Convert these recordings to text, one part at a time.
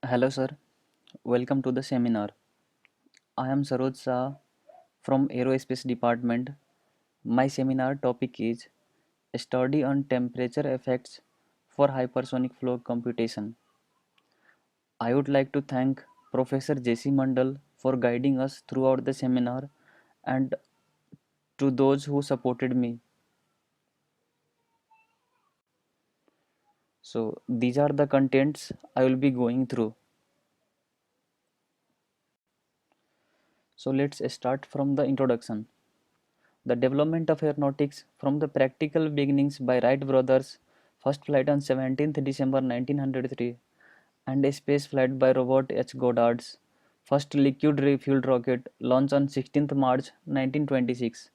Hello, sir. Welcome to the seminar. I am Saroj Shah from Aerospace Department. My seminar topic is Study on Temperature Effects for Hypersonic Flow Computation. I would like to thank Professor J.C. Mandal for guiding us throughout the seminar and to those who supported me. So, these are the contents I will be going through. So, let's start from the introduction. The development of aeronautics from the practical beginnings by Wright brothers, first flight on 17th December 1903, and a space flight by Robert H. Goddard's first liquid refueled rocket launched on 16th March 1926.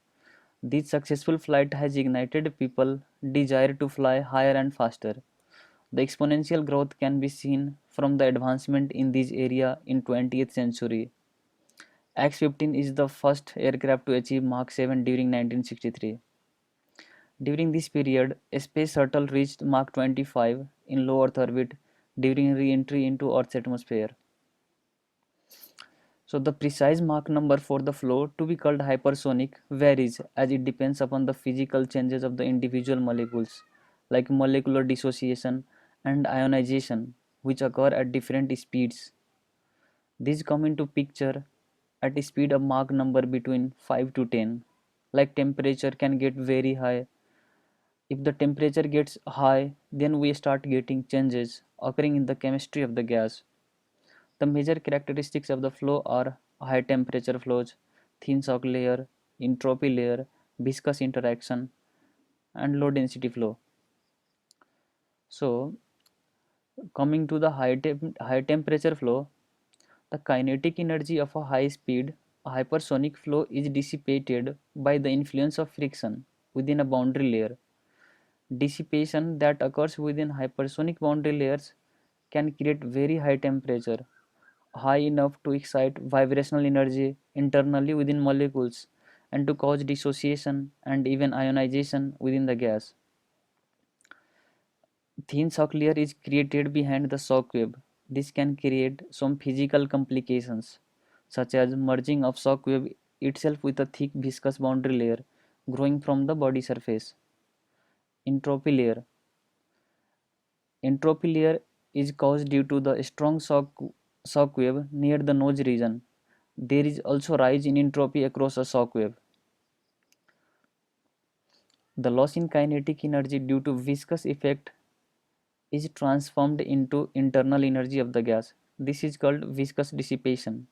This successful flight has ignited people's desire to fly higher and faster. The exponential growth can be seen from the advancement in this area in 20th century. X-15 is the first aircraft to achieve Mach 7 during 1963. During this period, a space shuttle reached Mach 25 in low Earth orbit during re-entry into Earth's atmosphere. So the precise Mach number for the flow to be called hypersonic varies as it depends upon the physical changes of the individual molecules like molecular dissociation and ionization which occur at different speeds. These come into picture at a speed of Mach number between 5 to 10. Like temperature can get very high. If the temperature gets high, then we start getting changes occurring in the chemistry of the gas. The major characteristics of the flow are high temperature flows, thin shock layer, entropy layer, viscous interaction, and low density flow. So, coming to the high temperature flow, the kinetic energy of a high speed hypersonic flow is dissipated by the influence of friction within a boundary layer. Dissipation that occurs within hypersonic boundary layers can create very high temperature, high enough to excite vibrational energy internally within molecules and to cause dissociation and even ionization within the gas. Thin shock layer is created behind the shock wave. This can create some physical complications such as merging of shock wave itself with a thick viscous boundary layer growing from the body surface. Entropy layer. Entropy layer is caused due to the strong shock wave near the nose region. There is also rise in entropy across a shock wave. The loss in kinetic energy due to viscous effect is transformed into internal energy of the gas. This is called viscous dissipation.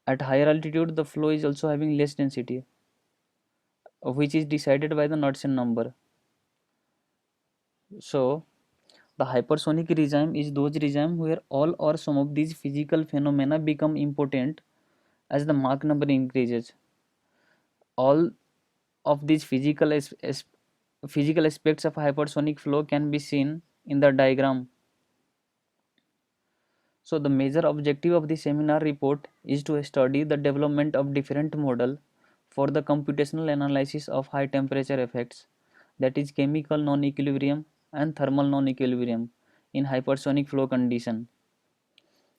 At higher altitude, the flow is also having less density, which is decided by the Knudsen number. So, the hypersonic regime is those regime where all or some of these physical phenomena become important as the Mach number increases. All of these physical aspects of hypersonic flow can be seen in the diagram. So the major objective of the seminar report is to study the development of different model for the computational analysis of high temperature effects, that is chemical non-equilibrium and thermal non-equilibrium in hypersonic flow condition.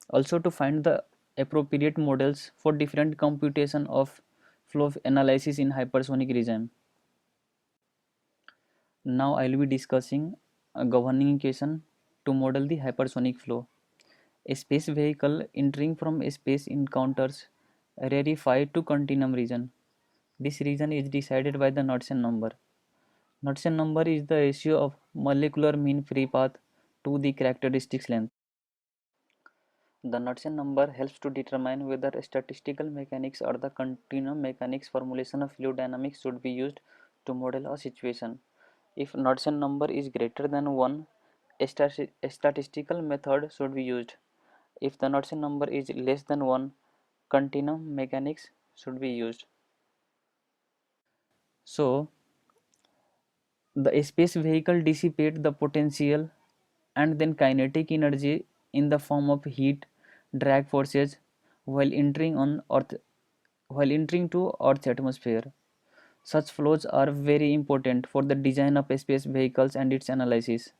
Also to find the appropriate models for different computation of flow analysis in hypersonic regime. Now I will be discussing a governing equation to model the hypersonic flow. A space vehicle entering from a space encounters a rarefied to continuum region. This region is decided by the Knudsen number. Knudsen number is the ratio of molecular mean free path to the characteristics length. The Knudsen number helps to determine whether statistical mechanics or the continuum mechanics formulation of fluid dynamics should be used to model a situation. If Knudsen number is greater than 1, a statistical method should be used. If the Knudsen number is less than 1, continuum mechanics should be used. So, the space vehicle dissipate the potential and then kinetic energy in the form of heat, drag forces while entering on Earth while entering to Earth's atmosphere. Such flows are very important for the design of space vehicles and its analysis.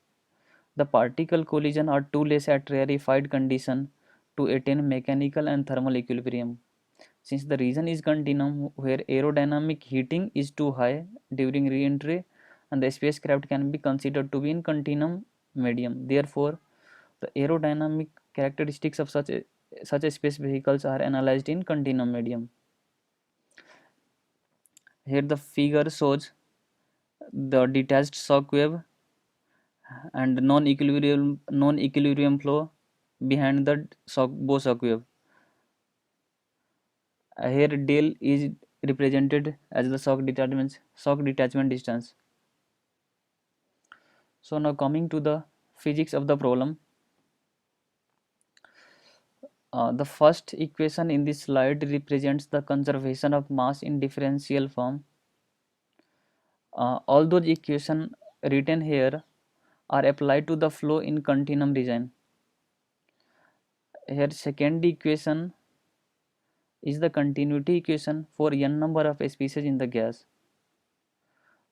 The particle collision are too less at rarefied condition to attain mechanical and thermal equilibrium. Since the region is continuum where aerodynamic heating is too high during re-entry and the spacecraft can be considered to be in continuum medium. Therefore, the aerodynamic characteristics of such a space vehicles are analyzed in continuum medium. Here the figure shows the detached shock wave and non-equilibrium flow behind the bow shock wave. Here del is represented as the shock detachment distance. So now coming to the physics of the problem. The first equation in this slide represents the conservation of mass in differential form. All those equations written here are applied to the flow in continuum region. Here second equation is the continuity equation for n number of species in the gas.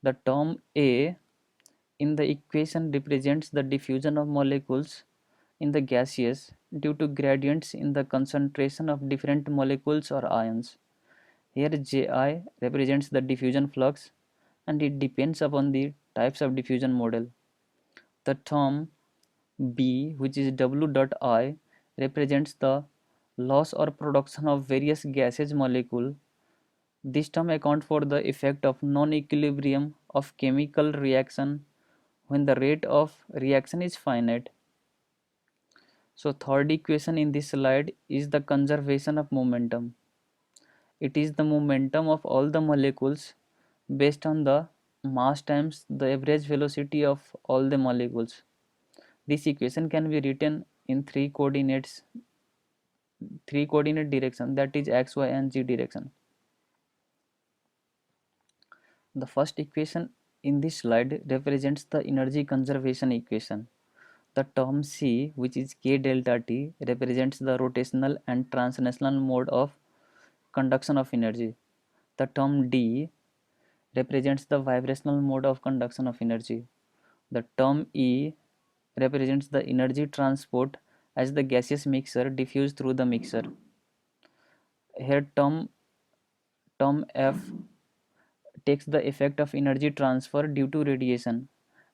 The term A in the equation represents the diffusion of molecules in the gaseous due to gradients in the concentration of different molecules or ions. Here Ji represents the diffusion flux and it depends upon the types of diffusion model. The term B, which is W dot I, represents the loss or production of various gaseous molecule. This term accounts for the effect of non-equilibrium of chemical reaction when the rate of reaction is finite. So third equation in this slide is the conservation of momentum. It is the momentum of all the molecules based on the mass times the average velocity of all the molecules. This equation can be written in three coordinate direction, that is x, y and z direction. The first equation in this slide represents the energy conservation equation. The term C, which is k delta T, represents the rotational and translational mode of conduction of energy. The term D represents the vibrational mode of conduction of energy. The term E represents the energy transport as the gaseous mixture diffused through the mixer. Here term F takes the effect of energy transfer due to radiation,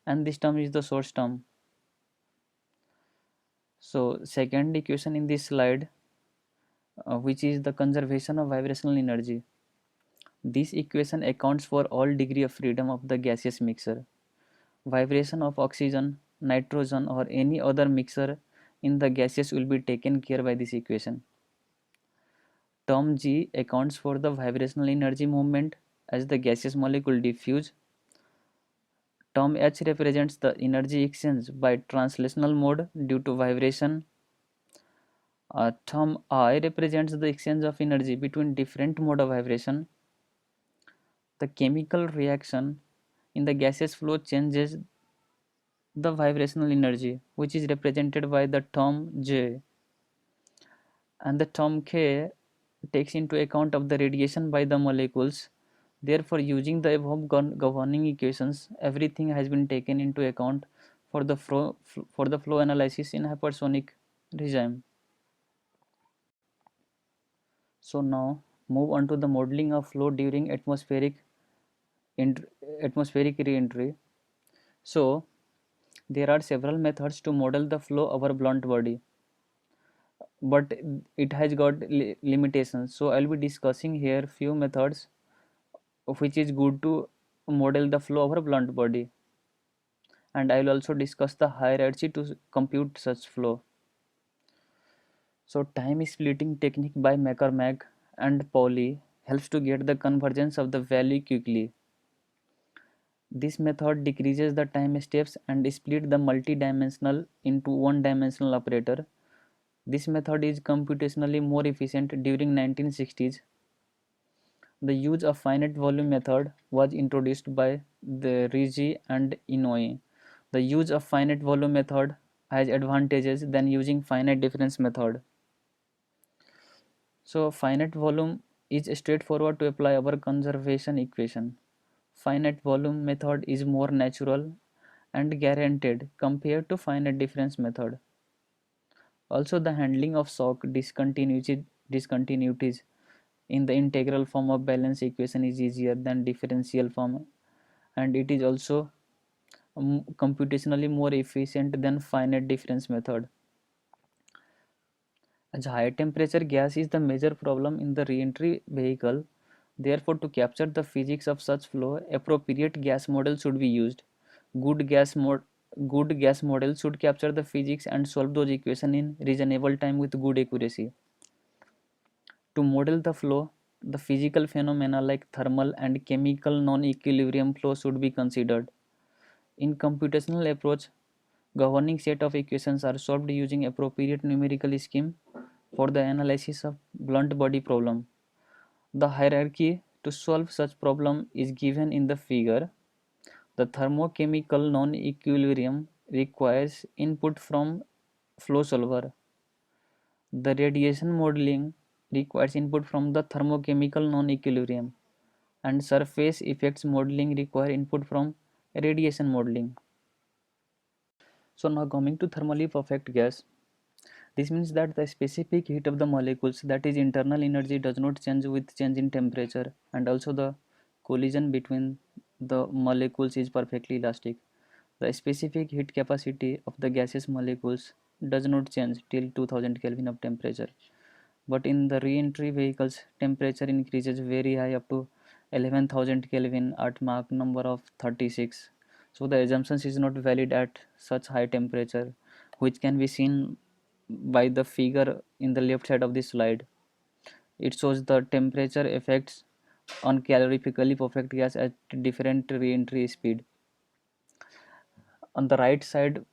and this term is the source term. So second equation in this slide, which is the conservation of vibrational energy. This equation accounts for all degree of freedom of the gaseous mixture. Vibration of oxygen, nitrogen or any other mixture in the gaseous will be taken care by this equation. Term G accounts for the vibrational energy movement as the gaseous molecule diffuse. Term H represents the energy exchange by translational mode due to vibration. Term I represents the exchange of energy between different mode of vibration. The chemical reaction in the gaseous flow changes the vibrational energy, which is represented by the term J, and the term K takes into account of the radiation by the molecules. Therefore, using the above governing equations, everything has been taken into account for the flow analysis in hypersonic regime. So now move on to the modeling of flow during atmospheric re-entry. So there are several methods to model the flow over blunt body, but it has got limitations. So I'll be discussing here few methods which is good to model the flow over blunt body, and I will also discuss the hierarchy to compute such flow. So time splitting technique by McCormack and Pauli helps to get the convergence of the value quickly. This method decreases the time steps and split the multi-dimensional into one-dimensional operator. This method is computationally more efficient during 1960s. The use of finite volume method was introduced by the Ricci and Inouye. The use of finite volume method has advantages than using finite difference method. So finite volume is straightforward to apply our conservation equation. Finite volume method is more natural and guaranteed compared to finite difference method. Also, the handling of shock discontinuities in the integral form of balance equation is easier than differential form, and it is also computationally more efficient than finite difference method. As high temperature gas is the major problem in the re-entry vehicle, therefore to capture the physics of such flow, appropriate gas model should be used. Good gas mod Good gas model should capture the physics and solve those equations in reasonable time with good accuracy. To model the flow, the physical phenomena like thermal and chemical non-equilibrium flow should be considered. In computational approach, governing set of equations are solved using appropriate numerical scheme for the analysis of blunt body problem. The hierarchy to solve such problem is given in the figure. The thermochemical non-equilibrium requires input from flow solver. The radiation modeling requires input from the thermochemical non-equilibrium, and surface effects modeling require input from radiation modeling. So now coming to thermally perfect gas, this means that the specific heat of the molecules, that is internal energy, does not change with change in temperature, and also the collision between the molecules is perfectly elastic. The specific heat capacity of the gaseous molecules does not change till 2000 Kelvin of temperature. But in the re-entry vehicles, temperature increases very high up to 11,000 Kelvin at Mach number of 36. So the assumption is not valid at such high temperature, which can be seen by the figure in the left side of this slide. It shows the temperature effects on calorifically perfect gas at different re-entry speed. On the right side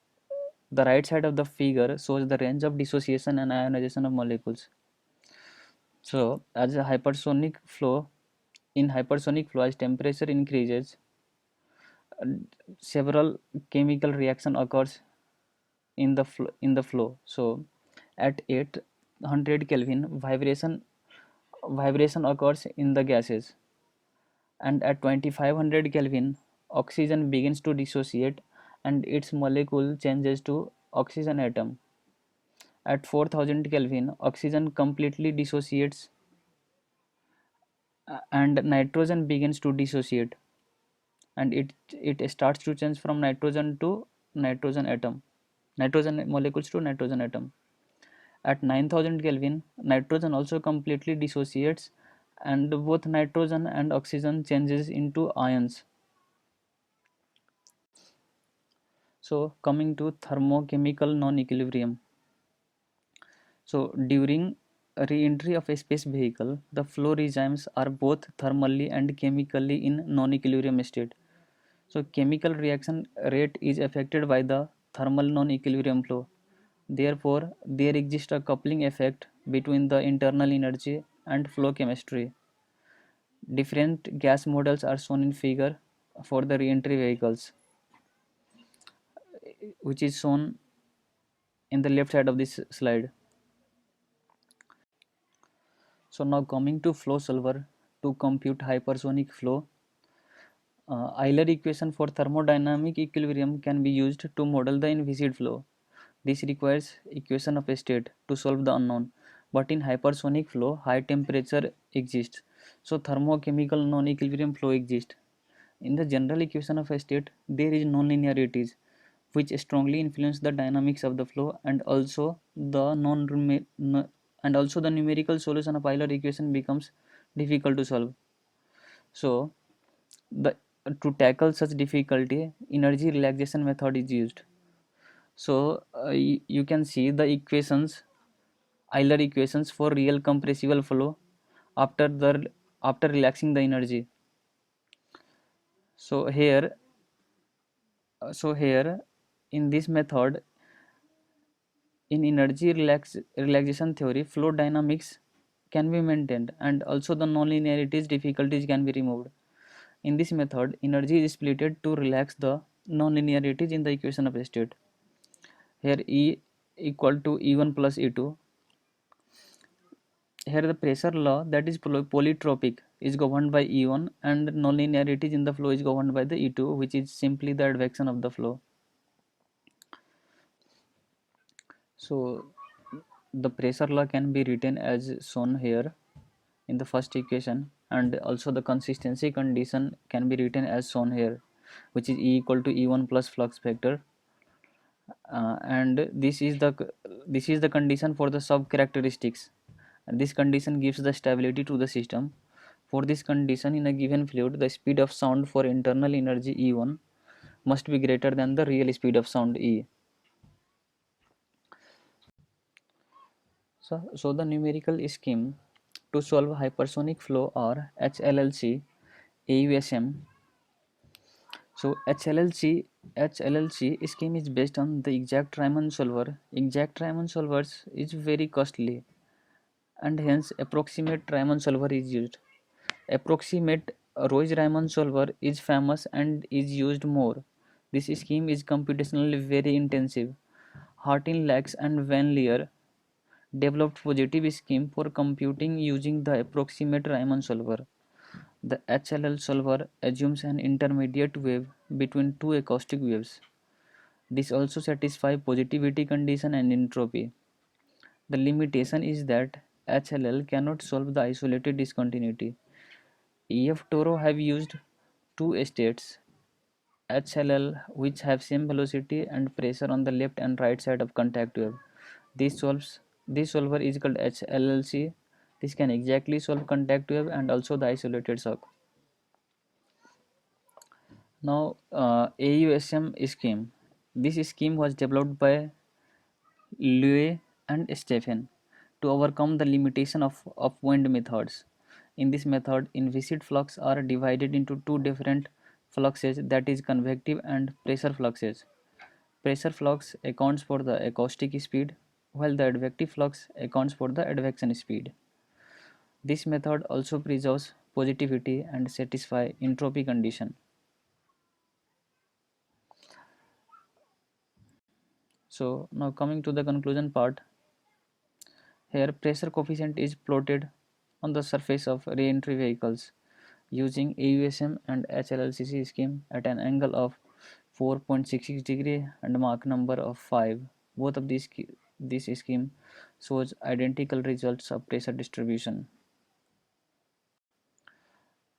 of the figure shows the range of dissociation and ionization of molecules. So, as a hypersonic flow, in hypersonic flow, as temperature increases, uh, several chemical reaction occurs in the flow. So, at 800 Kelvin, vibration occurs in the gases, and at 2500 Kelvin, oxygen begins to dissociate, and its molecule changes to oxygen atom. At 4000 Kelvin, oxygen completely dissociates, and nitrogen begins to dissociate, and it starts to change from nitrogen to nitrogen atom, nitrogen molecules to nitrogen atom. At 9000 Kelvin, nitrogen also completely dissociates, and both nitrogen and oxygen changes into ions. So coming to thermochemical non-equilibrium. So during re-entry of a space vehicle, the flow regimes are both thermally and chemically in non-equilibrium state. So chemical reaction rate is affected by the thermal non-equilibrium flow. Therefore, there exists a coupling effect between the internal energy and flow chemistry. Different gas models are shown in figure for the re-entry vehicles, which is shown in the left side of this slide. So now coming to flow solver to compute hypersonic flow. Euler equation for thermodynamic equilibrium can be used to model the envisaged flow. This requires equation of a state to solve the unknown, but in hypersonic flow, high temperature exists, so thermochemical non-equilibrium flow exists. In the general equation of a state, there is non-linearities, which strongly influence the dynamics of the flow, and also the numerical solution of Euler equation becomes difficult to solve. So, the to tackle such difficulty, energy relaxation method is used. So you can see the equations, Euler equations for real compressible flow after the after relaxing the energy. So here in this method, in energy relaxation theory, flow dynamics can be maintained, and also the non-linearities difficulties can be removed. In this method, energy is splitted to relax the non-linearities in the equation of state. Here E equal to E1 plus E2. Here the pressure law, that is polytropic, is governed by E1 and nonlinearity in the flow is governed by the E2, which is simply the advection of the flow. So the pressure law can be written as shown here in the first equation, and also the consistency condition can be written as shown here, which is E equal to E1 plus flux vector, and this is the condition for the sub characteristics, and this condition gives the stability to the system. For this condition in a given fluid, the speed of sound for internal energy E1 must be greater than the real speed of sound E. So the numerical scheme to solve hypersonic flow or HLLC, AUSM. So HLLC scheme is based on the exact Riemann solver. Exact Riemann solvers is very costly, and hence approximate Riemann solver is used. Approximate Roche-Riemann solver is famous and is used more. This scheme is computationally very intensive. Hartin, Lax and Van Leer developed positive scheme for computing using the approximate Riemann solver. The HLL solver assumes an intermediate wave between two acoustic waves. This also satisfies positivity condition and entropy. The limitation is that HLL cannot solve the isolated discontinuity. EF Toro have used two states HLL which have same velocity and pressure on the left and right side of contact wave. This solver is called HLLC. This can exactly solve contact wave and also the isolated shock. Now AUSM scheme. This scheme was developed by Louis and Stephen to overcome the limitation of upwind methods. In this method, inviscid flux are divided into two different fluxes, that is convective and pressure fluxes. Pressure flux accounts for the acoustic speed, while the advective flux accounts for the advection speed. This method also preserves positivity and satisfy entropy condition. So now coming to the conclusion part, here pressure coefficient is plotted on the surface of re-entry vehicles using AUSM and HLLCC scheme at an angle of 4.66 degree and Mach number of 5. Both of this scheme shows identical results of pressure distribution.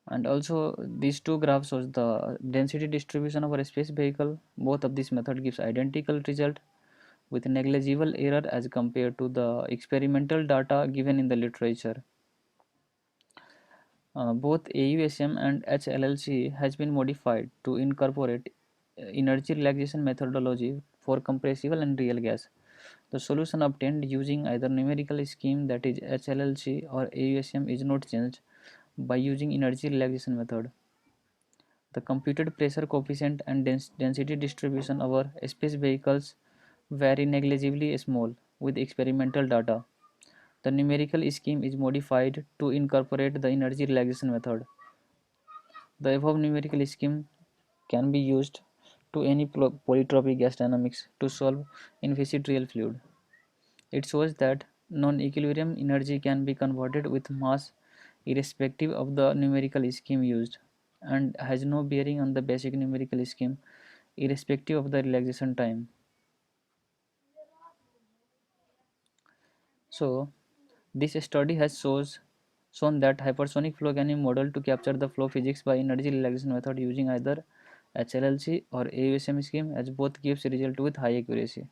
And also these two graphs shows the density distribution of a space vehicle. Both of this method gives identical result with negligible error as compared to the experimental data given in the literature. Both AUSM and HLLC has been modified to incorporate energy relaxation methodology for compressible and real gas. The solution obtained using either numerical scheme, that is HLLC or AUSM, is not changed by using energy relaxation method. The computed pressure coefficient and density distribution of our space vehicles vary negligibly small with experimental data. The numerical scheme is modified to incorporate the energy relaxation method. The above numerical scheme can be used to any polytropic gas dynamics to solve inviscid real fluid. It shows that non-equilibrium energy can be converted with mass irrespective of the numerical scheme used, and has no bearing on the basic numerical scheme irrespective of the relaxation time. So this study has shown that hypersonic flow can be modeled to capture the flow physics by energy relaxation method using either HLLC or AUSM scheme, as both gives result with high accuracy.